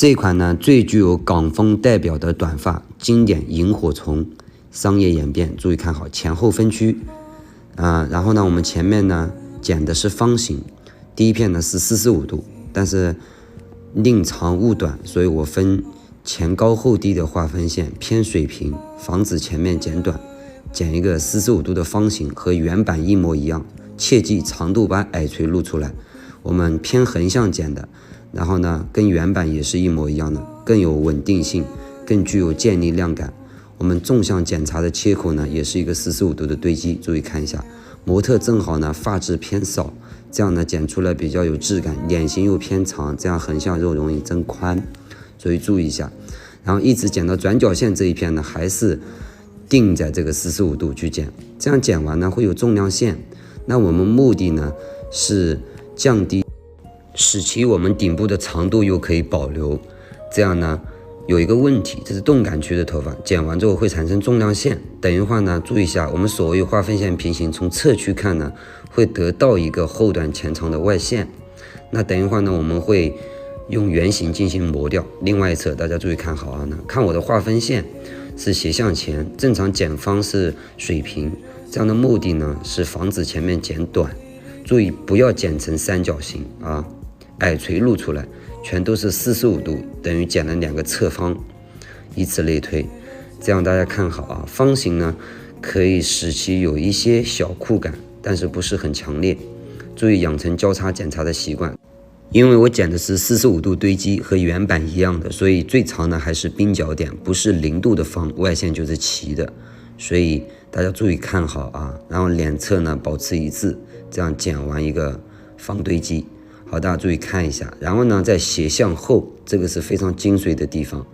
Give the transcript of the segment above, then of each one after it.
这一款呢最具有港风代表的短发，经典萤火虫，商业演变，注意看好前后分区。然后呢我们前面呢剪的是方形，第一片呢是45度，但是宁长勿短，所以我分前高后低的划分线，偏水平，防止前面剪短，剪一个45度的方形，和原版一模一样。切记长度把矮垂露出来，我们偏横向剪的，然后呢跟原版也是一模一样的，更有稳定性，更具有建立量感。我们纵向检查的切口呢也是一个45度的堆积，注意看一下，模特正好呢发质偏少，这样呢剪出来比较有质感，脸型又偏长，这样横向肉容易增宽，所以注意一下。然后一直剪到转角线这一片呢还是定在这个45度去剪，这样剪完呢会有重量线，那我们目的呢是降低，使其我们顶部的长度又可以保留。这样呢有一个问题，这是动感区的头发，剪完之后会产生重量线，等一会儿呢注意一下，我们所谓划分线平行，从侧区看呢会得到一个后短前长的外线。那等一会儿呢我们会用圆形进行磨掉。另外一侧大家注意看好啊，看我的划分线是斜向前，正常剪方是水平，这样的目的呢是防止前面剪短，注意不要剪成三角形啊，矮垂露出来，全都是45度，等于剪了2个侧方，以此类推。这样大家看好啊，方形呢可以使其有一些小酷感，但是不是很强烈。注意养成交叉检查的习惯。因为我剪的是45度堆积，和原版一样的，所以最长的还是鬓角点，不是0度的方，外线就是齐的，所以大家注意看好啊。然后脸侧呢保持一致，这样剪完一个方堆积。好，大家注意看一下。然后呢在斜向后，这个是非常精髓的地方，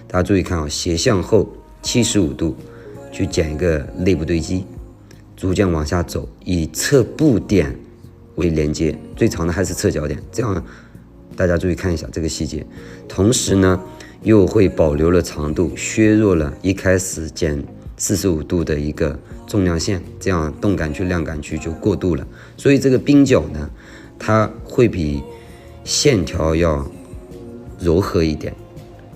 大家注意看啊，斜向后75度去剪一个内部堆积，逐渐往下走，以侧部点为连接，最长的还是侧角点，这样大家注意看一下这个细节。同时呢又会保留了长度，削弱了一开始剪45度的一个重量线，这样动感区量感区就过渡了。所以这个鬓角呢它会比线条要柔和一点，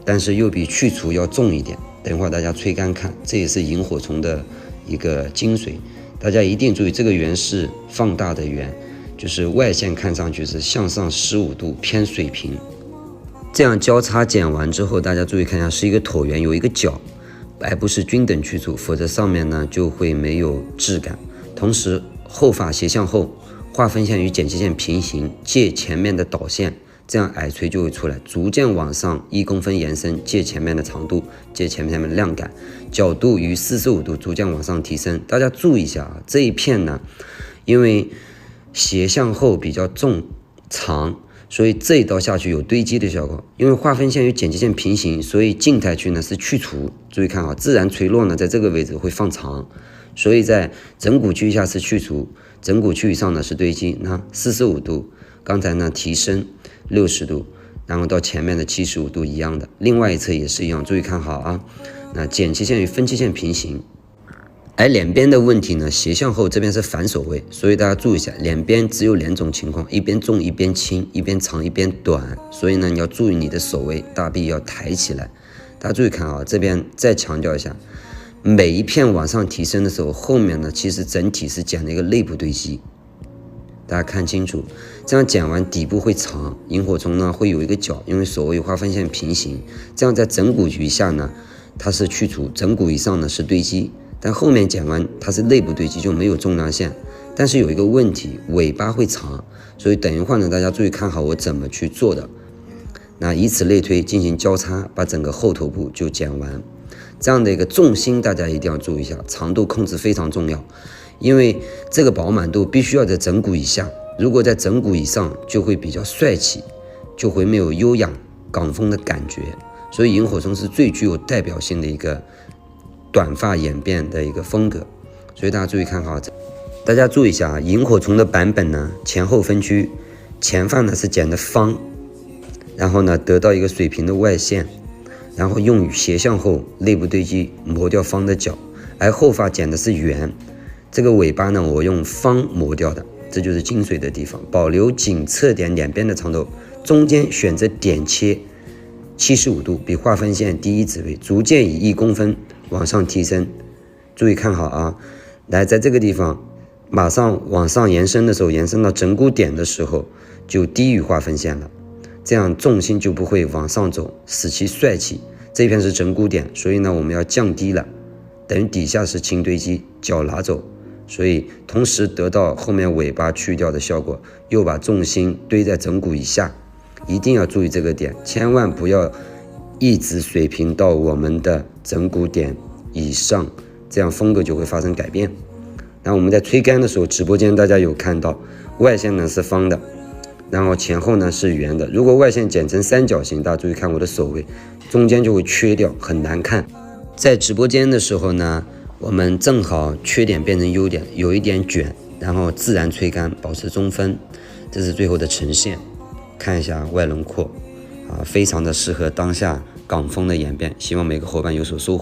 但是又比去除要重一点。等一会儿大家吹干看，这也是萤火虫的一个精髓。大家一定注意，这个圆是放大的圆，就是外线看上去是向上15度偏水平。这样交叉剪完之后，大家注意看一下，是一个椭圆，有一个角，而不是均等去除，否则上面呢就会没有质感。同时后发斜向后，划分线与剪切线平行，借前面的导线，这样矮垂就会出来，逐渐往上1公分延伸，借前面的长度，借前面的量感，角度于45度逐渐往上提升。大家注意一下啊，这一片呢因为斜向后比较重长，所以这一刀下去有堆积的效果。因为划分线与剪切线平行，所以静态区呢是去除，注意看啊，自然垂落呢在这个位置会放长，所以在枕骨区以下是去除，枕骨区以上呢是堆积。那45度刚才呢提升60度，然后到前面的75度一样的，另外一侧也是一样，注意看好啊。那剪切线与分切线平行。而脸边的问题呢，斜向后这边是反手位，所以大家注意一下，脸边只有2种情况，一边重一边轻，一边长一边短，所以呢你要注意你的手位，大臂要抬起来。大家注意看啊，这边再强调一下，每一片往上提升的时候，后面呢其实整体是剪了一个内部堆积，大家看清楚，这样剪完底部会长，萤火虫呢会有一个角，因为所谓划分线平行，这样在枕骨以下呢它是去除，枕骨以上呢是堆积，但后面剪完它是内部堆积，就没有重量线。但是有一个问题，尾巴会长，所以等一会儿呢大家注意看好我怎么去做的。那以此类推进行交叉，把整个后头部就剪完。这样的一个重心大家一定要注意一下，长度控制非常重要，因为这个饱满度必须要在枕骨以下，如果在枕骨以上就会比较帅气，就会没有优雅港风的感觉。所以萤火虫是最具有代表性的一个短发演变的一个风格，所以大家注意看好。大家注意一下啊，萤火虫的版本呢前后分区，前发呢是剪的方，然后呢得到一个水平的外线，然后用斜向后内部堆积磨掉方的角，而后发剪的是圆，这个尾巴呢我用方磨掉的，这就是精髓的地方，保留颈侧点两边的长度，中间选择点切， 75度，比划分线第一指位逐渐以1公分往上提升。注意看好啊，来，在这个地方马上往上延伸的时候，延伸到枕骨点的时候就低于划分线了，这样重心就不会往上走，使其帅气。这片是枕骨点，所以呢我们要降低了，等于底下是轻堆积，脚拿走，所以同时得到后面尾巴去掉的效果，又把重心堆在枕骨以下。一定要注意这个点，千万不要一直水平到我们的枕骨点以上，这样风格就会发生改变。然后我们在吹杆的时候，直播间大家有看到外线呢是方的，然后前后呢是圆的。如果外线剪成三角形，大家注意看我的手位，中间就会缺掉，很难看。在直播间的时候呢，我们正好缺点变成优点，有一点卷，然后自然吹杆，保持中分，这是最后的呈现。看一下外轮廓啊，非常的适合当下港风的演变，希望每个伙伴有所收获。